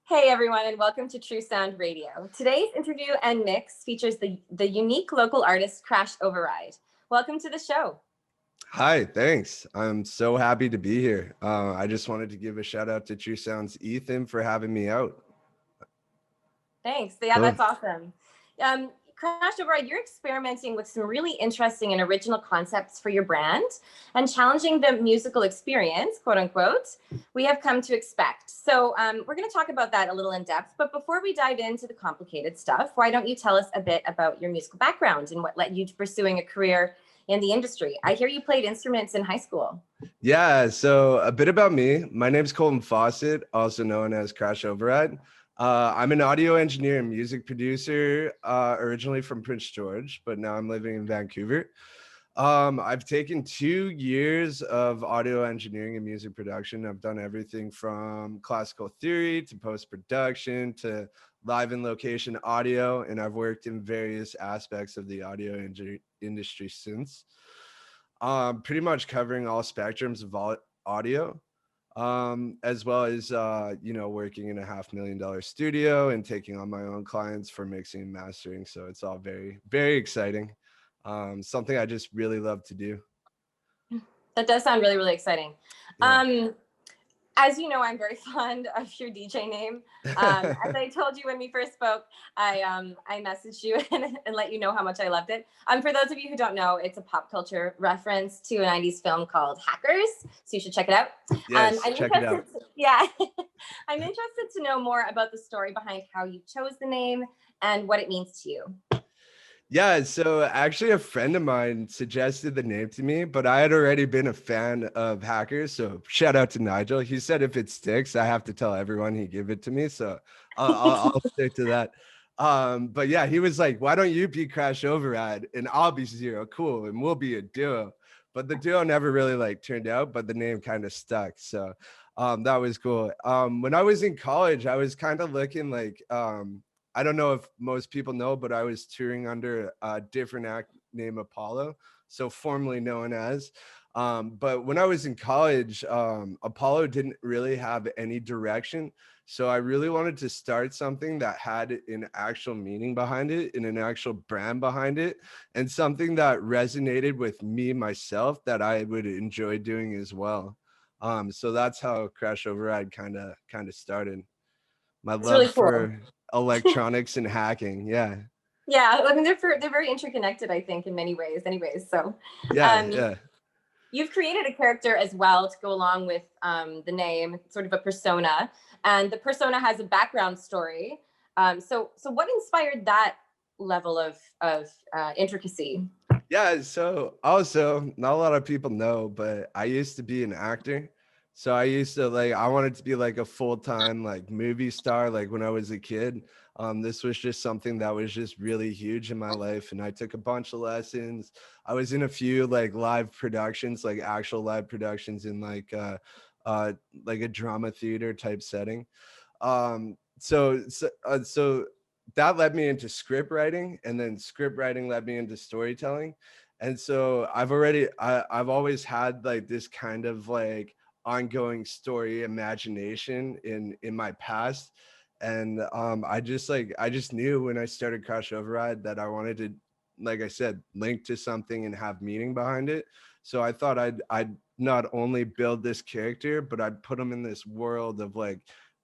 Hey everyone, and welcome to True Sound Radio. Today's interview and mix features the unique local artist Crash Overide. Welcome to the show. Hi, thanks. I'm so happy to be here. I just wanted to give a shout out to True Sound's Ethan for having me out. Thanks. Yeah, Cool. that's awesome. Crash Overide, you're experimenting with some really interesting and original concepts for your brand and challenging the musical experience, quote unquote, we have come to expect. So we're going to talk about that a little in depth. But before we dive into the complicated stuff, why don't you tell us a bit about your musical background and what led you to pursuing a career in the industry? I hear you played instruments in high school. Yeah, so a bit about me. My name's Colton Fawcett, also known as Crash Overide. I'm an audio engineer and music producer, originally from Prince George, but now I'm living in Vancouver. I've taken 2 years of audio engineering and music production. I've done everything from classical theory to post-production to live and location audio, and I've worked in various aspects of the audio industry since. Pretty much covering all spectrums of audio, as well as working in a $500,000 studio and taking on my own clients for mixing and mastering. So it's all very, very exciting. Something I just really love to do. That does sound really, really exciting. Yeah. As you know, I'm very fond of your DJ name. As I told you when we first spoke, I messaged you and let you know how much I loved it. For those of you who don't know, it's a pop culture reference to a 90s film called Hackers, so you should check it out. Yes, check it out. Yeah, I'm interested to know more about the story behind how you chose the name and what it means to you. Yeah, so actually a friend of mine suggested the name to me, but I had already been a fan of Hackers. So shout out to Nigel. He said if it sticks, I have to tell everyone he gave it to me. So I'll stick to that. But yeah, he was like, why don't you be Crash Override and I'll be Zero? Cool. And we'll be a duo. But the duo never really turned out, but the name kind of stuck. So that was cool. When I was in college, I was kind of looking I don't know if most people know, but I was touring under a different act named Apollo, so formerly known as. But when I was in college, Apollo didn't really have any direction. So I really wanted to start something that had an actual meaning behind it and an actual brand behind it and something that resonated with me, myself, that I would enjoy doing as well. So that's how Crash Override kind of started. My It's love really cool. for electronics and hacking. Yeah. Yeah, I mean they're very interconnected, I think, in many ways. Anyways, so Yeah. you've created a character as well to go along with the name, sort of a persona, and the persona has a background story. So what inspired that level of intricacy? Yeah. So also, not a lot of people know, but I used to be an actor. So I used to I wanted to be like a full-time movie star when I was a kid. This was just something that was just really huge in my life. And I took a bunch of lessons. I was in a few live productions, actual live productions in a drama theater type setting. So that led me into script writing, and then script writing led me into storytelling. And so I've always had this kind of ongoing story imagination in my past. And I just knew when I started Crash Override that I wanted to, like I said, link to something and have meaning behind it. So I thought I'd not only build this character, but I'd put him in this world of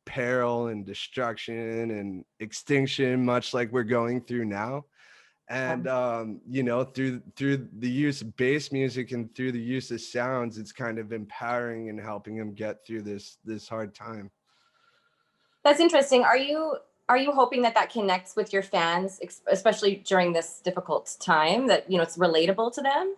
peril and destruction and extinction, much like we're going through now. And through the use of bass music and through the use of sounds, it's kind of empowering and helping them get through this hard time. That's interesting. Are you hoping that connects with your fans, especially during this difficult time? That it's relatable to them.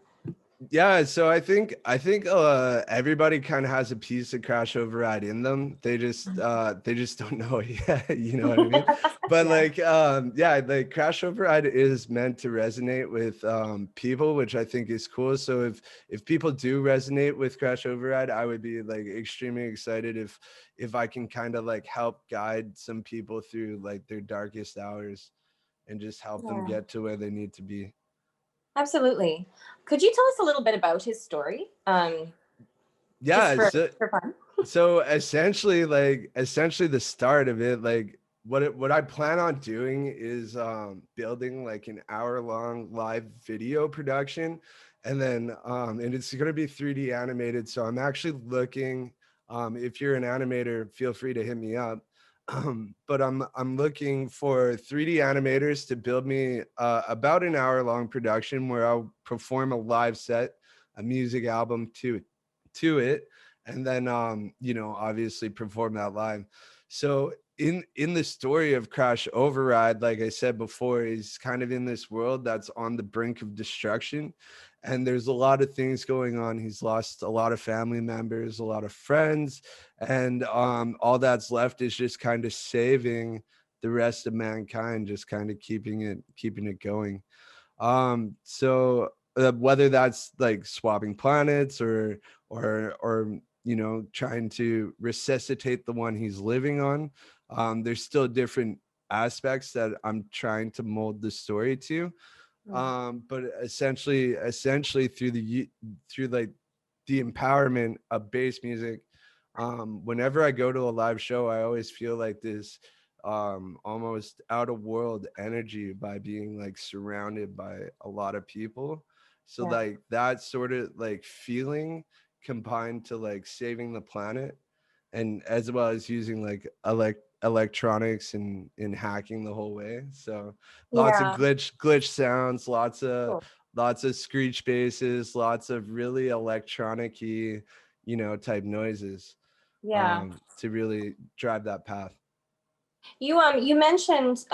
Yeah, so I think everybody kind of has a piece of Crash Override in them. They just don't know it yet, you know what I mean? But Crash Override is meant to resonate with people, which I think is cool. So if people do resonate with Crash Override, I would be extremely excited if I can kind of help guide some people through their darkest hours and just help them get to where they need to be. Absolutely. Could you tell us a little bit about his story? Yeah, Just for fun. So essentially the start of it, like what I plan on doing is building like an hour-long live video production, and then and it's going to be 3D animated. So I'm actually looking, if you're an animator, feel free to hit me up. But I'm looking for 3D animators to build me about an hour-long production where I'll perform a live set, a music album to it, and then you know, obviously perform that live. So in the story of Crash Override, like I said before, he's kind of in this world that's on the brink of destruction, and there's a lot of things going on. He's lost a lot of family members, a lot of friends, and all that's left is just kind of saving the rest of mankind, just kind of keeping it going. So whether that's like swapping planets, or you know, trying to resuscitate the one he's living on, there's still different aspects that I'm trying to mold the story to. But essentially through like the empowerment of bass music, whenever I go to a live show, I always feel like this almost out of world energy by being like surrounded by a lot of people. So Yeah. like that sort of like feeling combined to like saving the planet, and as well as using like electronics and hacking the whole way. So lots of Yeah. glitch sounds, Cool. lots of screech basses, lots of really electronic-y, you know, type noises, Yeah. to really drive that path. You mentioned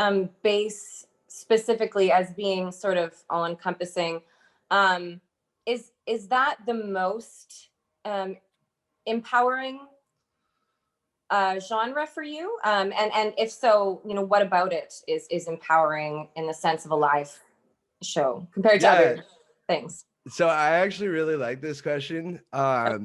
bass specifically as being sort of all encompassing. Um, is that the most empowering genre for you? And if so, you know, what about it is empowering in the sense of a live show compared to Yeah. other things? So I actually really like this question,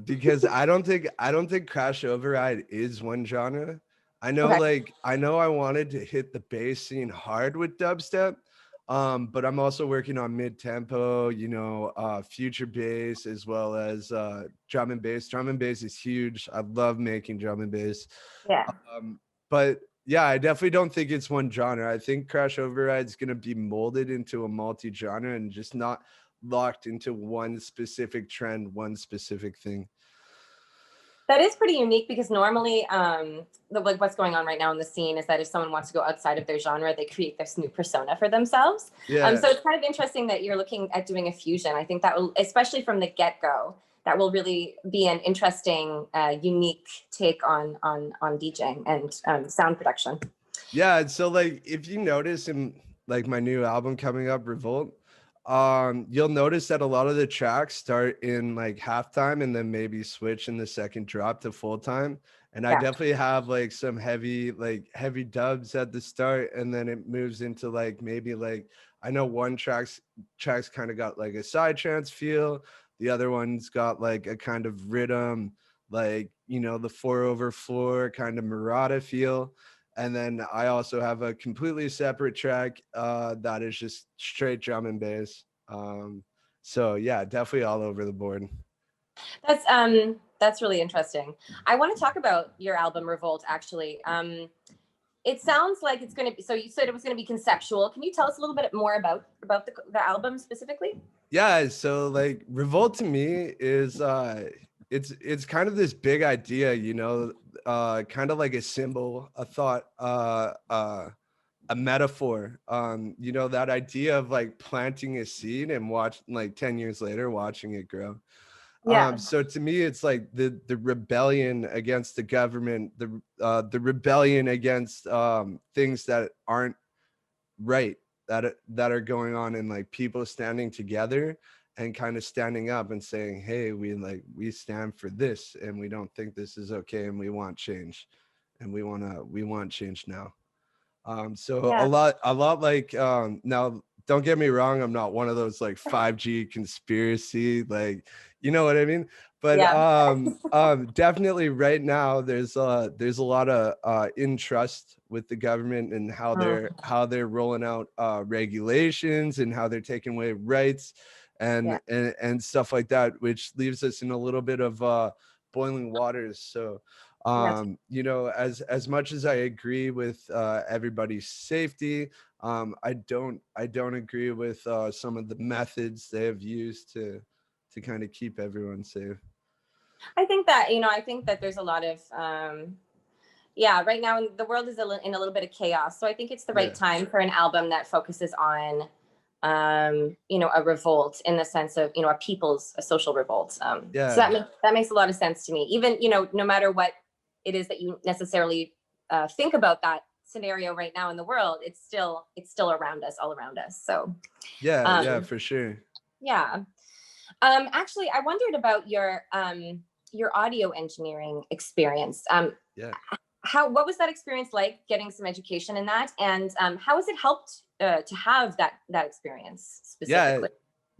because I don't think Crash Override is one genre. Okay. I know I wanted to hit the bass scene hard with dubstep, but I'm also working on mid tempo, you know, future bass, as well as drum and bass. Drum and bass is huge. I love making drum and bass. Yeah. But yeah, I definitely don't think it's one genre. I think Crash Override is going to be molded into a multi-genre and just not locked into one specific trend, one specific thing. That is pretty unique because normally, like what's going on right now in the scene is that if someone wants to go outside of their genre, they create this new persona for themselves. Yeah. So it's kind of interesting that you're looking at doing a fusion. I think that will, especially from the get go, that will really be an interesting, unique take on DJing and sound production. Yeah. And so like if you notice in like my new album coming up, Revolt, you'll notice that a lot of the tracks start in like halftime and then maybe switch in the second drop to full time. And I Yeah. definitely have like some heavy dubs at the start, and then it moves into like maybe like I know one tracks kind of got like a side trance feel. The other one's got like a kind of rhythm, like, you know, the 4/4 floor kind of Murata feel. And then I also have a completely separate track that is just straight drum and bass. So yeah, definitely all over the board. That's really interesting. I want to talk about your album Revolt actually. It sounds like it's going to be, so you said it was going to be conceptual. Can you tell us a little bit more about the album specifically? Yeah, so like Revolt to me is it's kind of this big idea, you know, kind of like a symbol, a thought, a metaphor. You know, that idea of like planting a seed and watch like 10 years later watching it grow. Yeah. So to me, it's like the rebellion against the government, the rebellion against things that aren't right, that are going on, and like people standing together and kind of standing up and saying, hey, we stand for this, and we don't think this is okay, and we want change, and we want change now. So Yeah. a lot like, now don't get me wrong, I'm not one of those like 5G conspiracy, like, you know what I mean? But Yeah. definitely right now there's a lot of intrust with the government and Mm. how they're rolling out regulations and how they're taking away rights Yeah. and stuff like that, which leaves us in a little bit of boiling waters. So That's you know, as much as I agree with everybody's safety, I don't agree with some of the methods they have used to kind of keep everyone safe. I think that, I think that there's a lot of, yeah, right now the world is in a little bit of chaos. So I think it's the right Yeah, time for an album that focuses on, a revolt in the sense of, a social revolt. So yeah, that makes a lot of sense to me. Even, no matter what it is that you necessarily think about that scenario right now in the world, it's still around us, all around us. So, yeah, yeah, um, for sure. yeah. Actually, I wondered about your audio engineering experience. Yeah. What was that experience like, getting some education in that, and how has it helped to have that experience Yeah. specifically?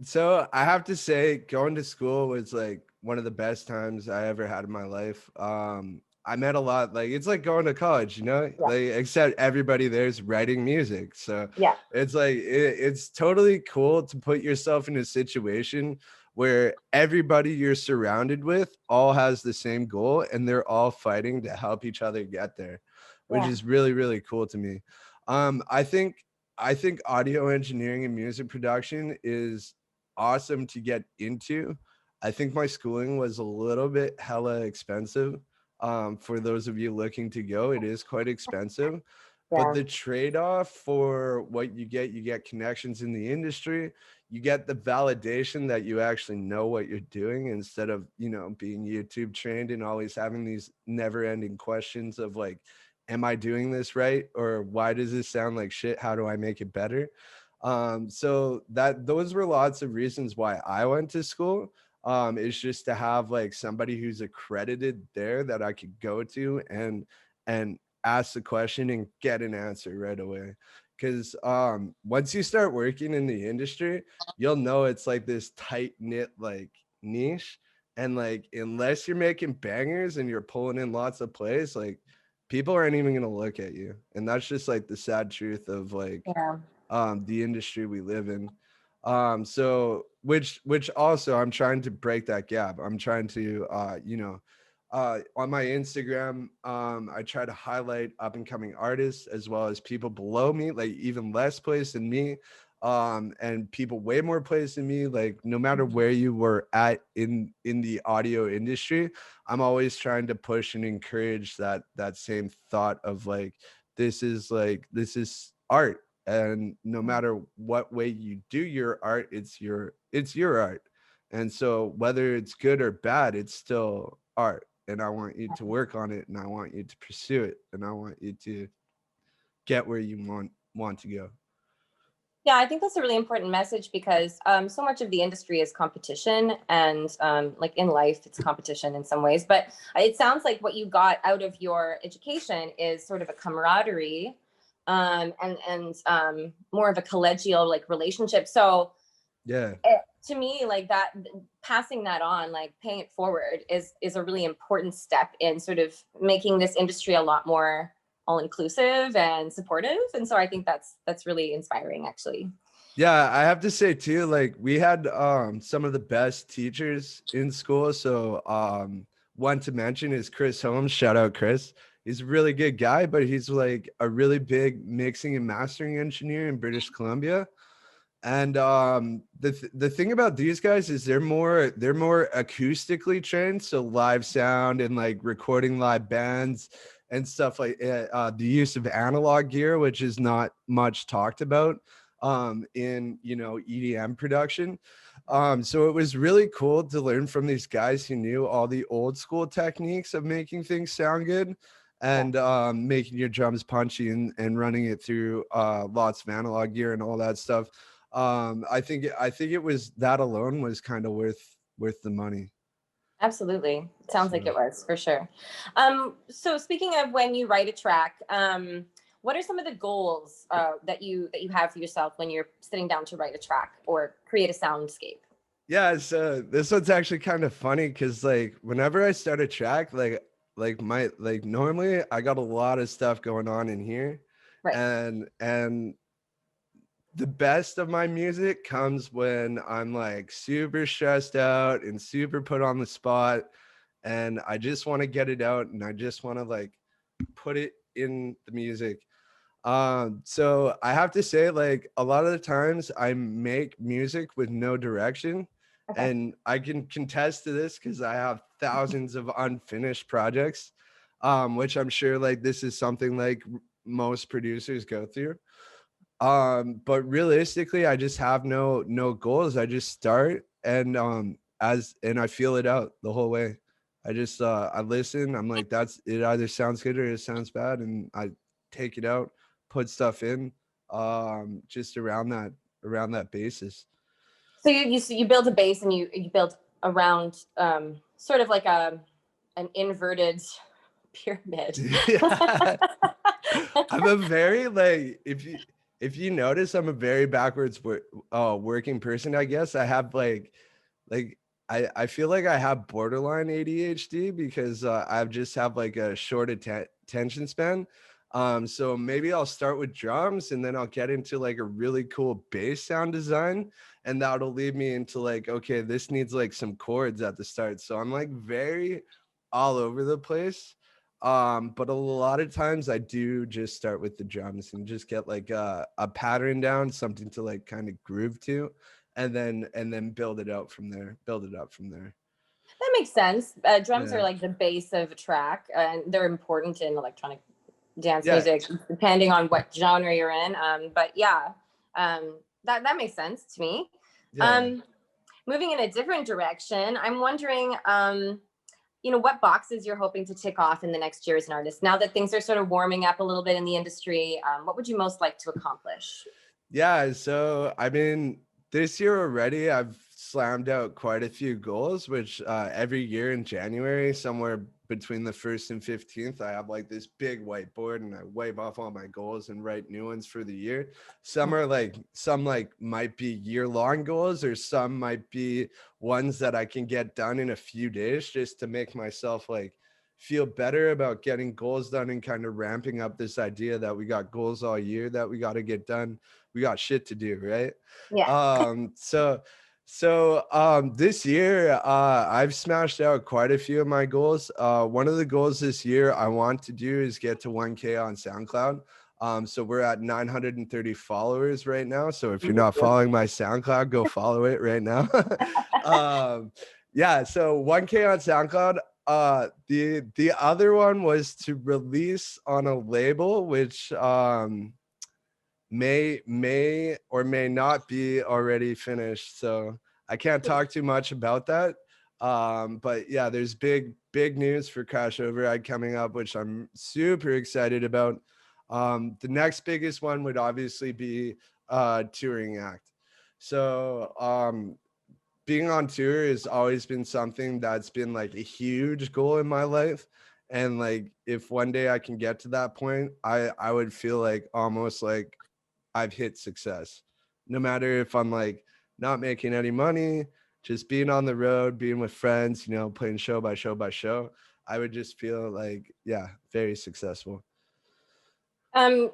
So I have to say, going to school was like one of the best times I ever had in my life. I met a lot, like it's like going to college, you know, Yeah, like except everybody there's writing music. So yeah, it's like it's totally cool to put yourself in a situation where everybody you're surrounded with all has the same goal and they're all fighting to help each other get there, which yeah, is really, really cool to me. I think audio engineering and music production is awesome to get into. I think my schooling was a little bit hella expensive. For those of you looking to go, it is quite expensive. But yeah, the trade-off for what you get connections in the industry, you get the validation that you actually know what you're doing instead of, you know, being YouTube trained and always having these never-ending questions of like, am I doing this right? Or why does this sound like shit? How do I make it better? So that those were lots of reasons why I went to school. Is just to have like somebody who's accredited there that I could go to and ask the question and get an answer right away. Because once you start working in the industry, you'll know it's like this tight knit like niche. And like unless you're making bangers and you're pulling in lots of plays, like people aren't even gonna look at you. And that's just like the sad truth of like yeah. the industry we live in. So which also I'm trying to break that gap. I'm trying to on my Instagram, I try to highlight up and coming artists as well as people below me, like even less plays than me, and people way more plays than me. Like no matter where you were at in the audio industry, I'm always trying to push and encourage that same thought of this is art, and no matter what way you do your art, it's your art. And so whether it's good or bad, it's still art, and I want you to work on it, and I want you to pursue it, and I want you to get where you want to go. Yeah, I think that's a really important message because so much of the industry is competition, and like in life, it's competition in some ways. But it sounds like what you got out of your education is sort of a camaraderie, and more of a collegial like relationship. So Yeah. to me, like that, passing that on, like paying it forward, is a really important step in sort of making this industry a lot more all inclusive and supportive. And so I think that's really inspiring, actually. Yeah, I have to say too, like we had some of the best teachers in school. So one to mention is Chris Holmes. Shout out Chris. He's a really good guy, but he's like a really big mixing and mastering engineer in British Columbia. And the thing about these guys is they're more acoustically trained, so live sound and like recording live bands and stuff like the use of analog gear, which is not much talked about in EDM production. So it was really cool to learn from these guys who knew all the old school techniques of making things sound good Yeah, and making your drums punchy and running it through lots of analog gear and all that stuff. I think it was that alone was kind of worth the money. absolutely. It sounds like So it was for sure. So speaking of when you write a track, what are some of the goals that you have for yourself when you're sitting down to write a track or create a soundscape? yeah, so this one's actually kind of funny because like whenever I start a track, like normally I got a lot of stuff going on in here, Right. and the best of my music comes when I'm like super stressed out and super put on the spot, and I just want to get it out, and I just want to like put it in the music. So I have to say, like, a lot of the times I make music with no direction, Okay. and I can contest to this because I have thousands of unfinished projects, which I'm sure like this is something like most producers go through. But realistically, I just have no goals. I just start, and and I feel it out the whole way. I just I listen. I'm like, that's it. Either sounds good or it sounds bad, and I take it out, put stuff in, just around that basis. So you build a base and you build around sort of like an inverted pyramid. Yeah. I'm a very like, if you notice, I'm a very backwards working person. I guess I have like I feel like I have borderline ADHD because I just have like a short attention span. So maybe I'll start with drums and then I'll get into like a really cool bass sound design, and that'll lead me into like, okay, this needs like some chords at the start. So I'm like very all over the place. But a lot of times I do just start with the drums and just get like a pattern down, something to like kind of groove to, and then build it out from there, build it up from there. That makes sense. Drums are Yeah. like the base of a track, and they're important in electronic dance Yeah. music, depending on what genre you're in. But yeah, that makes sense to me. Yeah. Um, moving in a different direction, I'm wondering, what boxes you're hoping to tick off in the next year as an artist. Now that things are sort of warming up a little bit in the industry, what would you most like to accomplish? Yeah, so I mean, this year already, I've slammed out quite a few goals, which every year in January, somewhere between the 1st and 15th, I have like this big whiteboard and I wipe off all my goals and write new ones for the year. Some like might be year-long goals, or some might be ones that I can get done in a few days just to make myself like feel better about getting goals done and kind of ramping up this idea that we got goals all year that we got to get done. We got shit to do, right? Yeah. So this year I've smashed out quite a few of my goals. One of the goals this year I want to do is get to 1K on SoundCloud. So we're at 930 followers right now, so if you're not following my SoundCloud, go follow it right now. Yeah, so 1K on SoundCloud. The other one was to release on a label, which may or may not be already finished, so I can't talk too much about that. But yeah, there's big news for Crash Overide coming up, which I'm super excited about. The next biggest one would obviously be touring act. So being on tour has always been something that's been like a huge goal in my life, and like if one day I can get to that point, I would feel like almost like I've hit success. No matter if I'm like not making any money, just being on the road, being with friends, playing show by show by show, I would just feel like, yeah, very successful.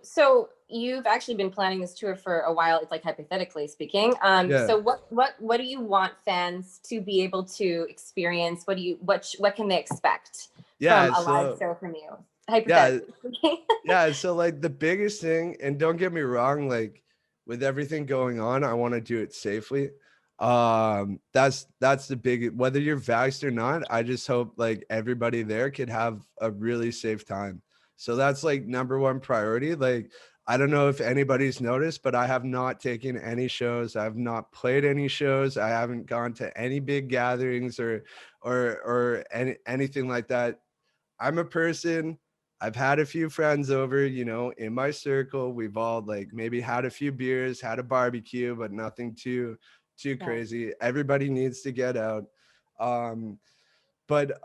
So you've actually been planning this tour for a while. It's like hypothetically speaking. Yeah. So what do you want fans to be able to experience? What can they expect from Yeah. a live So, show from you? yeah. Hypothetically speaking. Yeah. So, like, the biggest thing, and don't get me wrong, like, with everything going on, I want to do it safely. That's the big, whether you're vaxxed or not, I just hope like everybody there could have a really safe time. So that's like number one priority. Like, I don't know if anybody's noticed, but I have not taken any shows. I have not played any shows. I haven't gone to any big gatherings or anything like that. I'm a person. I've had a few friends over, in my circle. We've all like maybe had a few beers, had a barbecue, but nothing too Yeah. crazy. Everybody needs to get out. Um, but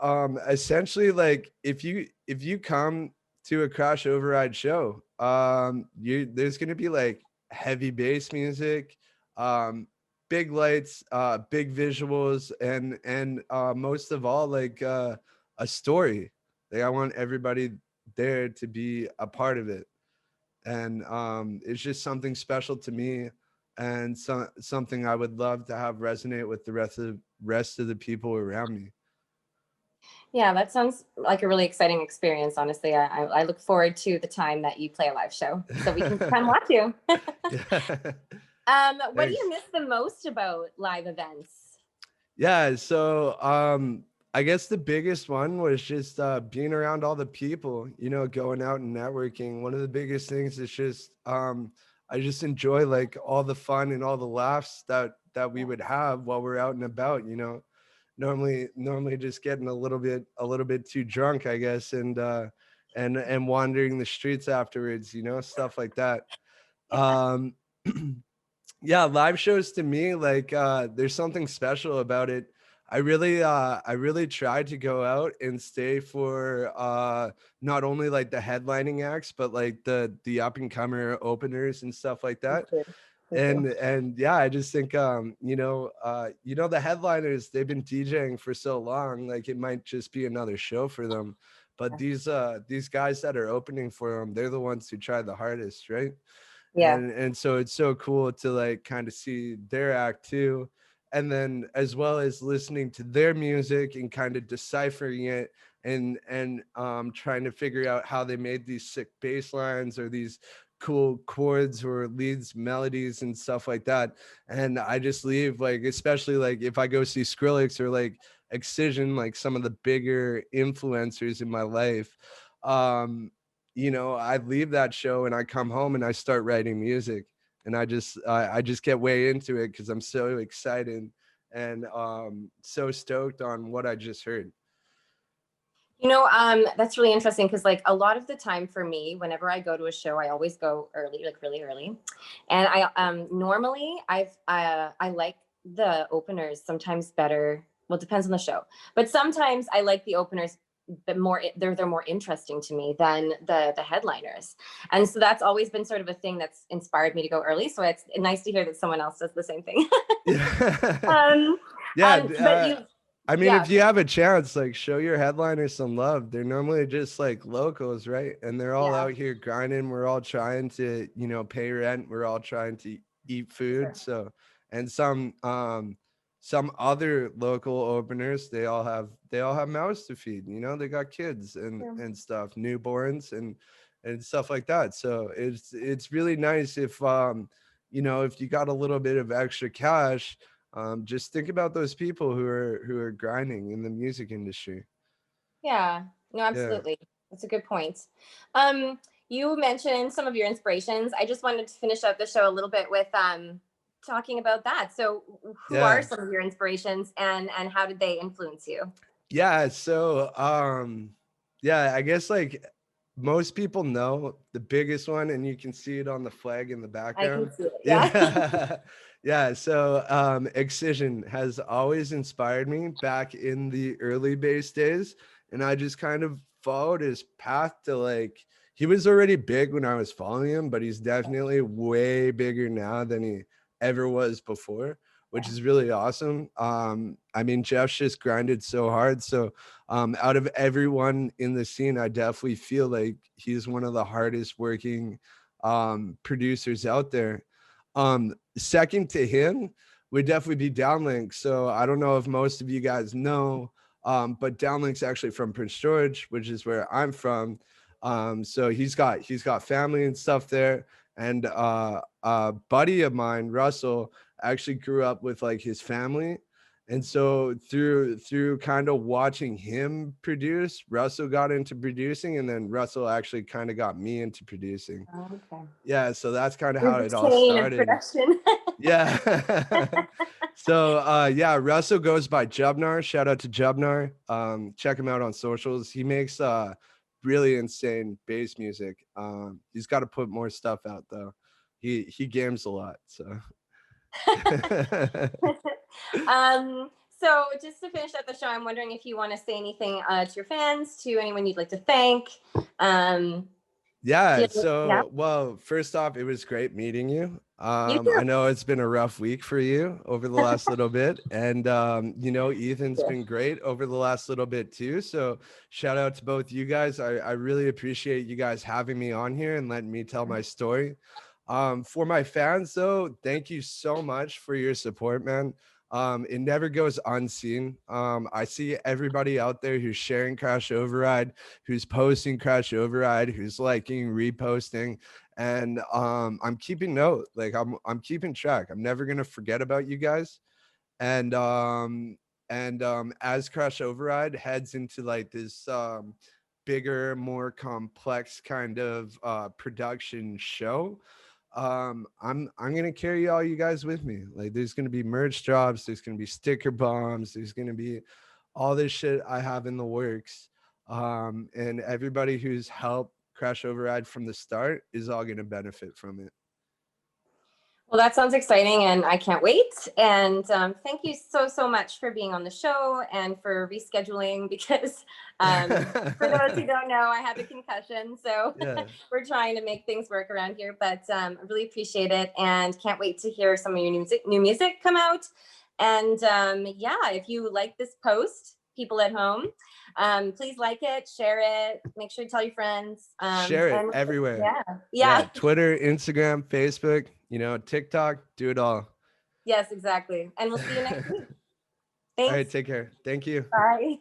essentially, like if you come to a Crash Override show, there's gonna be like heavy bass music, um, big lights, big visuals, and most of all, like a story. Like, I want everybody there to be a part of it, and it's just something special to me, and something I would love to have resonate with the rest of the people around me. Yeah, that sounds like a really exciting experience. Honestly, I look forward to the time that you play a live show so we can come watch you. Yeah. What do you Thanks. miss the most about live events? Yeah, so I guess the biggest one was just being around all the people, you know, going out and networking. One of the biggest things is just I just enjoy like all the fun and all the laughs that we Yeah. would have while we're out and about, you know. Normally just getting a little bit too drunk, I guess, and wandering the streets afterwards, you know, stuff like that. Um yeah, live shows to me, like there's something special about it. I really tried to go out and stay for not only like the headlining acts, but like the up and comer openers and stuff like Me that. too. Me too. And yeah, I just think the headliners, they've been DJing for so long, like it might just be another show for them. But these guys that are opening for them, they're the ones who try the hardest, right? Yeah. And so it's so cool to like kind of see their act too, and then as well as listening to their music and kind of deciphering it, and trying to figure out how they made these sick bass lines or these cool chords or leads, melodies and stuff like that. And I just leave, like, especially like if I go see Skrillex or like Excision, like some of the bigger influencers in my life, um I leave that show and I come home and I start writing music, and I just get way into it because I'm so excited and so stoked on what I just heard. That's really interesting because like a lot of the time for me, whenever I go to a show, I always go early, like really early. And I normally I like the openers sometimes better. Well, it depends on the show. But sometimes I like the openers but more they're more interesting to me than the headliners. And so that's always been sort of a thing that's inspired me to go early. So it's nice to hear that someone else does the same thing. Yeah. um Yeah, but you I mean, yeah, if you have a chance, like show your headliners some love. They're normally just like locals, right? And they're all yeah, out here grinding. We're all trying to, pay rent. We're all trying to eat food. sure. So, and some other local openers, they all have mouths to feed. You know, they got kids Yeah. and stuff, newborns and stuff like that. So it's really nice if you got a little bit of extra cash, just think about those people who are grinding in the music industry. Yeah, no, Yeah. absolutely. That's a good point. Um, you mentioned some of your inspirations. I just wanted to finish up the show a little bit with talking about that. So, who are Yeah. some of your inspirations, and how did they influence you? Yeah. So yeah, I guess like most people know the biggest one, and you can see it on the flag in the I can background. see it. Yeah. Yeah. Yeah. So Excision has always inspired me back in the early bass days. And I just kind of followed his path to like he was already big when I was following him, but he's definitely way bigger now than he ever was before, which is really awesome. I mean, Jeff's just grinded so hard. So out of everyone in the scene, I definitely feel like he's one of the hardest working producers out there. Second to him would definitely be Downlink. So I don't know if most of you guys know, but Downlink's actually from Prince George, which is where I'm from. So he's got family and stuff there. And a buddy of mine, Russell, actually grew up with like his family. And so through kind of watching him produce, Russell got into producing, and then Russell actually kind of got me into producing. Okay. Yeah, so that's kind of Through how the it all chain of started. production. Yeah. So yeah, Russell goes by Jubnar. Shout out to Jubnar. Check him out on socials. He makes really insane bass music. He's got to put more stuff out though. He games a lot, so So just to finish up the show, I'm wondering if you want to say anything to your fans, to anyone you'd like to thank. Um, Yeah. yeah, So, well, first off, it was great meeting you. you I too. know it's been a rough week for you over the last little bit, and Ethan's Yeah. been great over the last little bit too. So, shout out to both you guys. I really appreciate you guys having me on here and letting me tell my story. For my fans, though, thank you so much for your support, man. It never goes unseen. I see everybody out there who's sharing Crash Override, who's posting Crash Override, who's liking, reposting, and I'm keeping note. Like I'm keeping track. I'm never gonna forget about you guys. And as Crash Override heads into like this bigger, more complex kind of production show, I'm gonna carry all you guys with me. Like there's gonna be merch drops, there's gonna be sticker bombs, there's gonna be all this shit I have in the works. And everybody who's helped Crash Override from the start is all gonna benefit from it. Well, that sounds exciting, and I can't wait. And thank you so much for being on the show and for rescheduling, because for those who don't know, I have a concussion, so Yeah. we're trying to make things work around here. But I really appreciate it, and can't wait to hear some of your new music come out. And yeah, if you like this post, people at home, please like it, share it, make sure to tell your friends. Share it And everywhere. yeah, Twitter, Instagram, Facebook, TikTok, do it all. yes, exactly. And we'll see you next week. All right, Thanks. take care. Thank you. Bye.